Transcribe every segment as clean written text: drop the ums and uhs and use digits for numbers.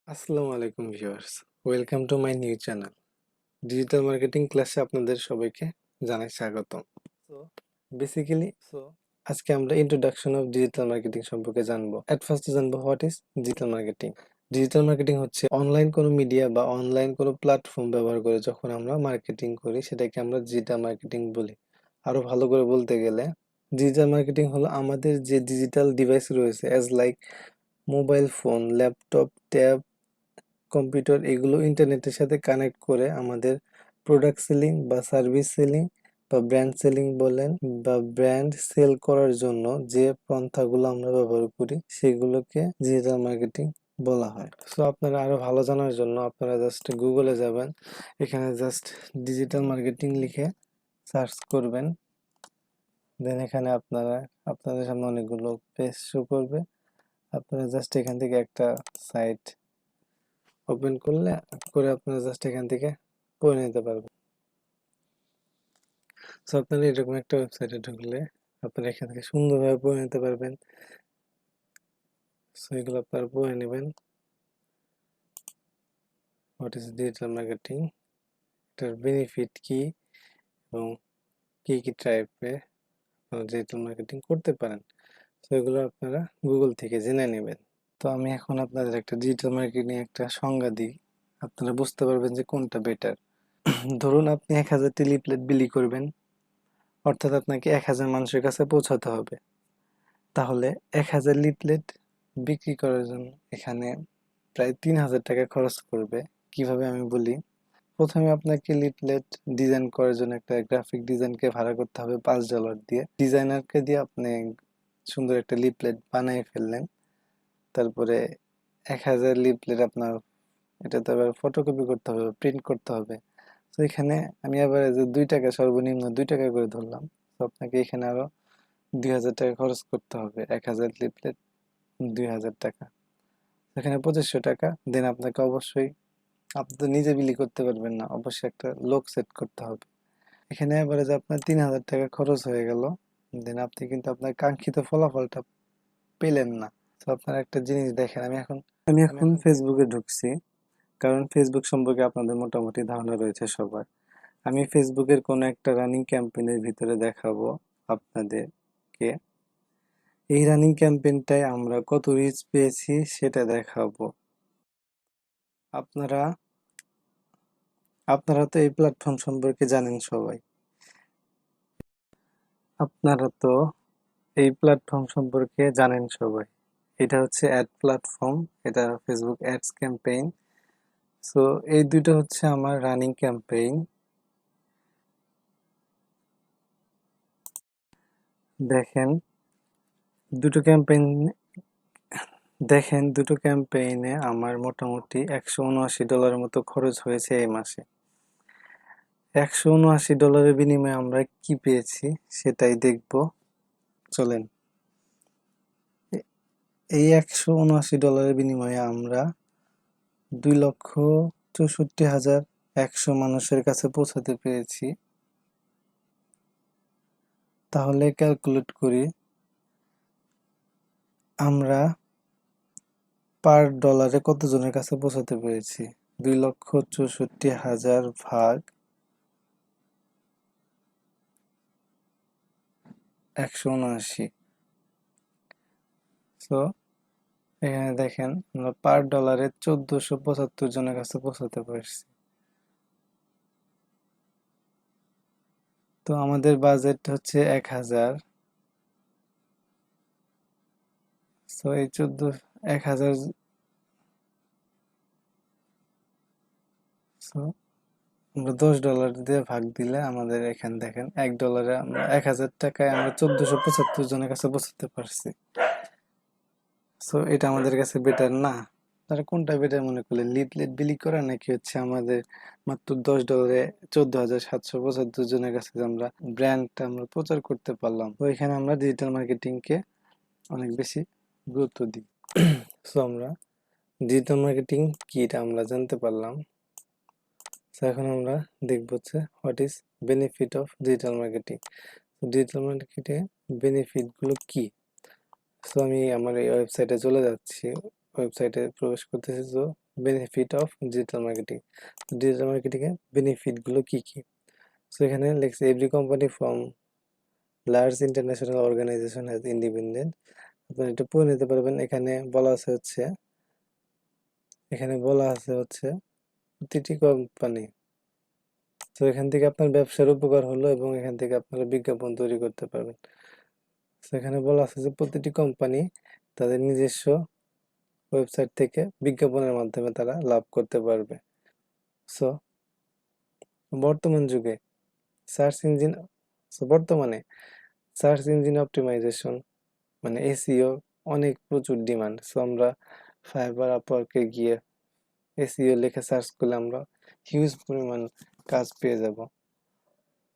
আসসালামু আলাইকুম viewers, welcome to my new channel digital marketing ক্লাসে আপনাদের সবাইকে জানাই স্বাগতম। সো বেসিক্যালি আজকে আমরা ইন্ট্রোডাকশন অফ ডিজিটাল মার্কেটিং সম্পর্কে জানবো। এট ফার্স্টে জানবো what is digital marketing. Digital marketing হচ্ছে অনলাইন কোনো মিডিয়া বা অনলাইন কোনো প্ল্যাটফর্ম ব্যবহার করে যখন আমরা মার্কেটিং করি সেটাকে আমরা ডিজিটাল মার্কেটিং বলি। আরো ভালো করে বলতে গেলে ডিজিটাল মার্কেটিং হলো আমাদের যে ডিজিটাল ডিভাইস রয়েছে as like mobile phone, laptop, tab, computer, এগুলো ইন্টারনেটের সাথে কানেক্ট করে আমাদের প্রোডাক্ট সেলিং বা সার্ভিস সেলিং বা ব্র্যান্ড সেলিং বলেন বা ব্র্যান্ড সেল করার জন্য যে পন্থাগুলো আমরা ব্যবহার করি সেগুলোকে ডিজিটাল মার্কেটিং বলা হয়। সো আপনারা আরো ভালো জানার জন্য আপনারা জাস্ট গুগলে যাবেন, এখানে জাস্ট ডিজিটাল মার্কেটিং লিখে সার্চ করবেন, দেন এখানে আপনাদের সামনে অনেকগুলো পেজ শো করবে। আপনারা জাস্ট এখান থেকে একটা সাইট ওপেন করে আপনারা জাস্ট এখান থেকে পড়ে নিতে পারবেন। সো আপনারা এরকম একটা ওয়েবসাইটে ঢুকলে আপনারা এখান থেকে সুন্দরভাবে পড়ে নিতে পারবেন। সো এগুলো আপনারা পড়ে নেবেন। হোয়াট ইজ ডিজিটাল মার্কেটিং, এটার বেনিফিট কি এবং কি কি টাইপে আপনারা ডিজিটাল মার্কেটিং করতে পারেন, তো এগুলো আপনারা গুগল থেকে জেনে নেবেন। তো আমি এখন আপনাদের একটা ডিজিটাল মার্কেটিং একটা সংজ্ঞা দিই, আপনারা বুঝতে পারবেন যে কোনটা বেটার। ধরুন আপনি 1000টি লিফলেট বিলি করবেন, অর্থাৎ আপনাকে 1000 মানুষের কাছে পৌঁছাতে হবে। তাহলে 1000 লিফলেট বিক্রি করার জন্য এখানে প্রায় 3000 টাকা খরচ করবে। কিভাবে আমি বলি, প্রথমে আপনাকে লিফলেট ডিজাইন করার জন্য একটা গ্রাফিক ডিজাইনকে ভাড়া করতে হবে $5 দিয়ে। ডিজাইনারকে দিয়ে আপনি সুন্দর একটা লিফলেট বানিয়ে ফেললেন। তারপরে 1000 লিফলেট আপনার এটা তো আবার ফটোকপি করতে হবে, প্রিন্ট করতে হবে। তো এখানে আমি আবার যে 2 টাকা, সর্বনিম্ন 2 টাকা করে ধরলাম। তো আপনাকে এখানে আরো 2000 টাকা খরচ করতে হবে। 1000 লিফলেট 2000 টাকা, এখানে 2500 টাকা। দেন আপনাকে অবশ্যই, আপনি তো নিজে বিলি করতে পারবেন না, অবশ্যই একটা লোক সেট করতে হবে। এখানে এবারে যে আপনার 3000 টাকা খরচ হয়ে গেল, দেন আপনি কিন্তু আপনার কাঙ্ক্ষিত ফলাফলটা পেলেন না। তো আপনার একটা জিনিস দেখেন, আমি এখন ফেসবুকে ঢুকছি, কারণ ফেসবুক সম্পর্কে আপনাদের মোটামুটি ধারণা রয়েছে সবার। আমি ফেসবুকের কোনো একটা রানিং ক্যাম্পেইনের ভিতরে দেখাবো আপনাদেরকে। এই রানিং ক্যাম্পেইনটায় আমরা কত রিচ পেয়েছি সেটা দেখাবো। আপনারা আপনারা তো এই প্ল্যাটফর্ম সম্পর্কে জানেন সবাই। আপনারা তো এই প্ল্যাটফর্ম সম্পর্কে জানেন সবাই। এটা হচ্ছে অ্যাড প্ল্যাটফর্ম, এটা ফেসবুক অ্যাডস ক্যাম্পেইন। সো এই দুটো হচ্ছে আমার রানিং ক্যাম্পেইন। দেখেন দুটো ক্যাম্পেইন দুটো ক্যাম্পেইনে আমার মোটামুটি $179 মতো খরচ হয়েছে এই মাসে। $179 বিনিময়ে আমরা কি পেয়েছি সেটাই দেখব, চলেন। এই $179 বিনিময়ে আমরা 2,64,100 মানুষের কাছে পৌঁছাতে পেরেছি। তাহলে ক্যালকুলেট করি, আমরা পার ডলারে কতজনের কাছে পৌঁছাতে পেরেছি। 2,64,000 ভাগ 179। সো এখানে দেখেন আমরা পার ডলারে 1475 জনের কাছে পৌঁছাতে পারছি। তো আমাদের বাজেট হচ্ছে 1000। সো এই 1000, সো আমরা $10 দিয়ে ভাগ দিলে আমাদের এখানে দেখেন $1 আমরা 1000 টাকায় আমরা 1475 জনের কাছে পৌঁছাতে পারছি। সো এটা আমাদের কাছে বেটার না? তারা কোনটা বেটার মনে করলেন, লিফলেট বিলি করা নাকি হচ্ছে আমাদের মাত্র $10 14,775 জনের কাছে যে আমরা ব্র্যান্ডটা আমরা প্রচার করতে পারলাম? তো এখানে আমরা ডিজিটাল মার্কেটিং কে অনেক বেশি গুরুত্ব দিই। সো আমরা ডিজিটাল মার্কেটিং কি এটা আমরা জানতে পারলাম। তো এখন আমরা দেখব হচ্ছে what is benefit of digital marketing. Digital marketing benefit গুলো কি। সো আমি আমার এই ওয়েবসাইটে চলে যাচ্ছি, ওয়েবসাইটে প্রবেশ করতেছি। তো benefit of digital marketing. Digital marketing এর বেনিফিট গুলো কি কি? সো এখানে লেখছে every company from large international organisation has independent. আপনারা এটা পড়ে নিতে পারবেন। এখানে বলা আছে হচ্ছে প্রতিটি কোম্পানি। তো এখান থেকে আপনার ব্যবসার উপকার হলো এবং এখান থেকে আপনারা বিজ্ঞাপন তৈরি করতে পারবেন। সেখানে বলা আছে যে প্রতিটি কোম্পানি তাদের নিজস্ব ওয়েবসাইট থেকে বিজ্ঞাপনের মাধ্যমে তারা লাভ করতে পারবে। সো বর্তমান যুগে সার্চ ইঞ্জিন বর্তমানে সার্চ ইঞ্জিন অপটিমাইজেশন মানে এসইও অনেক প্রচুর ডিমান্ড। সো আমরা ফাইবার আপওয়ার্কে গিয়ে এসইও লিখে সার্চ করলে আমরা হিউজ পরিমাণ কাজ পেয়ে যাব।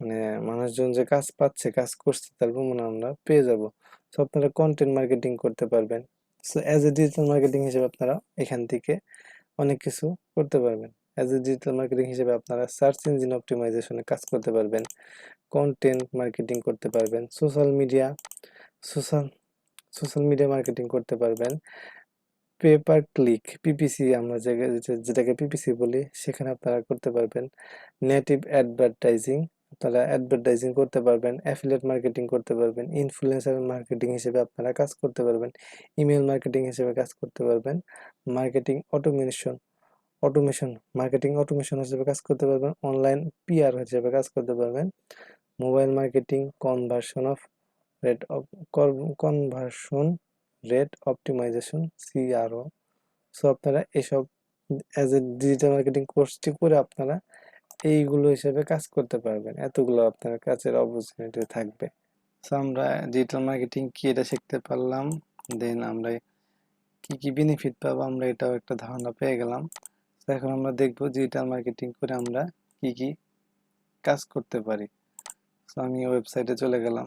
মানে মানুষজন যে কাজ পাচ্ছে, কাজ করছে তার প্রমাণ আমরা পেয়ে যাব। সো আপনারা কন্টেন্ট মার্কেটিং করতে পারবেন। So as a digital marketing হিসেবে আপনারা এখান থেকে অনেক কিছু করতে পারবেন। অ্যাজ এ ডিজিটাল মার্কেটিং হিসেবে আপনারা সার্চ ইঞ্জিন অপটিমাইজেশনে কাজ করতে পারবেন, কন্টেন্ট মার্কেটিং করতে পারবেন, সোশ্যাল সোশ্যাল মিডিয়া মার্কেটিং করতে পারবেন, পে পার ক্লিক পিপিসি আমরা যেটাকে পিপিসি বলি সেখানে আপনারা করতে পারবেন, নেটিভ অ্যাডভার্টাইজিং আপনারা অ্যাডভার্টাইজিং করতে পারবেন, অ্যাফিলিয়েট মার্কেটিং করতে পারবেন, ইনফ্লুয়েন্সার মার্কেটিং হিসেবে আপনারা কাজ করতে পারবেন, ইমেল মার্কেটিং হিসেবে কাজ করতে পারবেন, মার্কেটিং অটোমেশন মার্কেটিং অটোমেশন হিসেবে কাজ করতে পারবেন, অনলাইন পিআর হিসেবে কাজ করতে পারবেন, mobile marketing rate of conversion rate optimisation CRO. So আপনারা এসব অ্যাজ এ ডিজিটাল মার্কেটিং কোর্সটি করে আপনারা এইগুলো হিসেবে কাজ করতে পারবেন। এতগুলো আপনার কাজের অপরচুনিটি থাকবে। সো আমরা ডিজিটাল মার্কেটিং কি এটা শিখতে পারলাম, দেন আমরা কি কি বেনিফিট পাবো আমরা এটাও একটা ধারণা পেয়ে গেলাম। তো এখন আমরা দেখব ডিজিটাল মার্কেটিং করে আমরা কি কি কাজ করতে পারি। সো আমি ওয়েবসাইটে চলে গেলাম।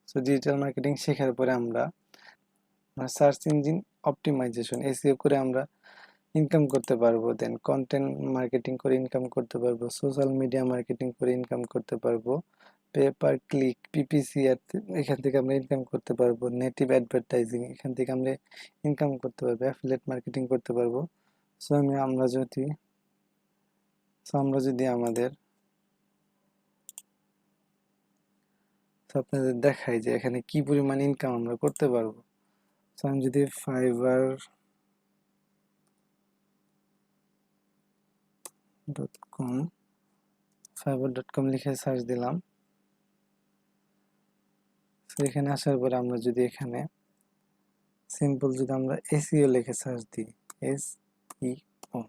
সো ডিজিটাল মার্কেটিং শেখার পরে আমরা সার্চ ইঞ্জিন অপটিমাইজেশন এসইও করে আমরা ইনকাম করতে পারবো, দেন কন্টেন্ট মার্কেটিং করে ইনকাম করতে পারবো, সোশ্যাল মিডিয়া মার্কেটিং করে ইনকাম করতে পারবো, পে পার ক্লিক পিপিসি এখান থেকে আমরা ইনকাম করতে পারবো, নেটিভ অ্যাডভার্টাইজিং এখান থেকে আমরা ইনকাম করতে পারবো, অ্যাফিলিয়েট মার্কেটিং করতে পারবো। সো আমরা যদি আমাদের আপনাদের দেখাই যে এখানে কি পরিমাণ ইনকাম আমরা করতে পারবো। সো আমি যদি fiverr.com লিখে সার্চ দিলাম। তো এখানে আসার পরে আমরা যদি এখানে সিম্পল যদি আমরা এসইও লিখে সার্চ দিই, এসইও,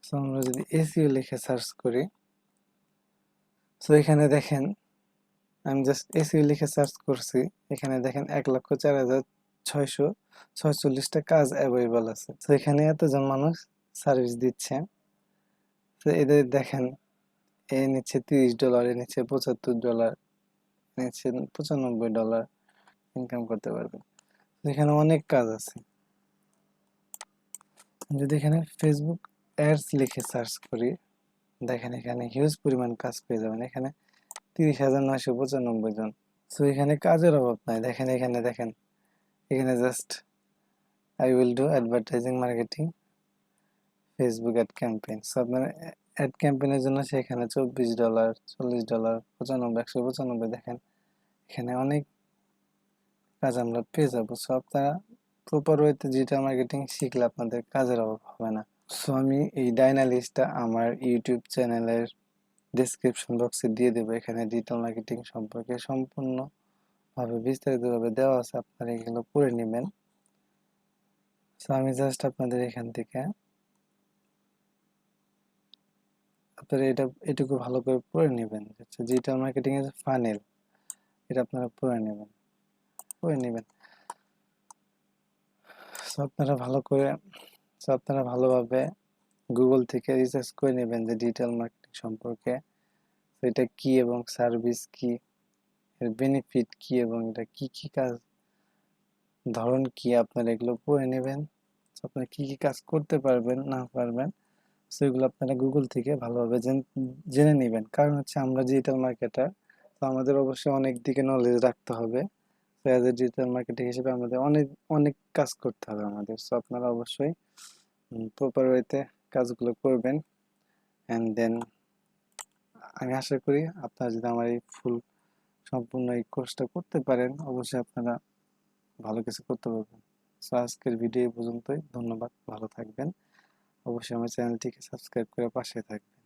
সো আমরা যদি এসইও লিখে সার্চ করি, সো এখানে দেখেন আমি জাস্ট এসইও লিখে সার্চ করছি, এখানে দেখেন 1,04,646টা কাজ অ্যাভেলেবল আছে। তো এখানে এতজন মানুষ সার্ভিস দিচ্ছে। তো এদের দেখেন এ নিচ্ছে $30, এ নিচ্ছে $75, নিচ্ছে $95 ইনকাম করতে পারবে। এখানে অনেক কাজ আছে। যদি এখানে ফেসবুক অ্যাডস লিখে সার্চ করি, দেখেন এখানে হিউজ পরিমাণ কাজ পেয়ে যাবেন। এখানে 30,995 জন। সো এখানে কাজের অভাব নাই। এখানে just I will do advertising marketing Facebook ad campaign. So আপনার অ্যাড ক্যাম্পেইনের জন্য সেখানে $24, $40, 95, 195 দেখেন এখানে অনেক কাজ আমরা পেয়ে যাবো। সো আপনারা প্রপার ওয়েতে ডিজিটাল মার্কেটিং শিখলে আপনাদের কাজের অভাব হবে না। সো আমি এই ডায়না লিস্টটা আমার ইউটিউব চ্যানেলের ডেসক্রিপশন বক্সে দিয়ে দেবো। এখানে ডিজিটাল মার্কেটিং সম্পর্কে সম্পূর্ণভাবে বিস্তারিতভাবে দেওয়া আছে, আপনারা এগুলো পড়ে নেবেন। সো আমি জাস্ট আপনাদের এখান থেকে আপনারা এটুকু ভালো করে পড়ে নেবেন। ডিজিটাল মার্কেটিং এর ফানেল, এটা আপনারা পড়ে নেবেন। সো আপনারা ভালোভাবে গুগল থেকে রিসার্চ করে নেবেন যে ডিজিটাল মার্কেটিং সম্পর্কে, এটা কি এবং সার্ভিস কি, এর বেনিফিট কি এবং এটা কি কি কাজ ধরন কি, আপনারা এগুলো পড়ে নেবেন। আপনারা কি কি কাজ করতে পারবেন না পারবেন সেগুলো আপনারা গুগল থেকে ভালোভাবে জেনে নেবেন। কারণ হচ্ছে আমরা ডিজিটাল মার্কেটার, তো আমাদের অবশ্যই অনেক দিকে নলেজ রাখতে হবে। অ্যাজ এ ডিজিটাল মার্কেটিং হিসেবে আমাদের অনেক অনেক কাজ করতে হবে আমাদের। সো আপনারা অবশ্যই প্রপার ওয়েতে কাজগুলো করবেন। অ্যান্ড দেন আমি আশা করি আপনারা যদি আমার এই সম্পূর্ণ এই কোর্সটা করতে পারেন, অবশ্যই আপনারা ভালো কিছু করতে পারবেন। সো আজকের ভিডিও এই পর্যন্তই। ধন্যবাদ, ভালো থাকবেন। অবশ্যই আমার চ্যানেলটিকে সাবস্ক্রাইব করে পাশে থাকবেন।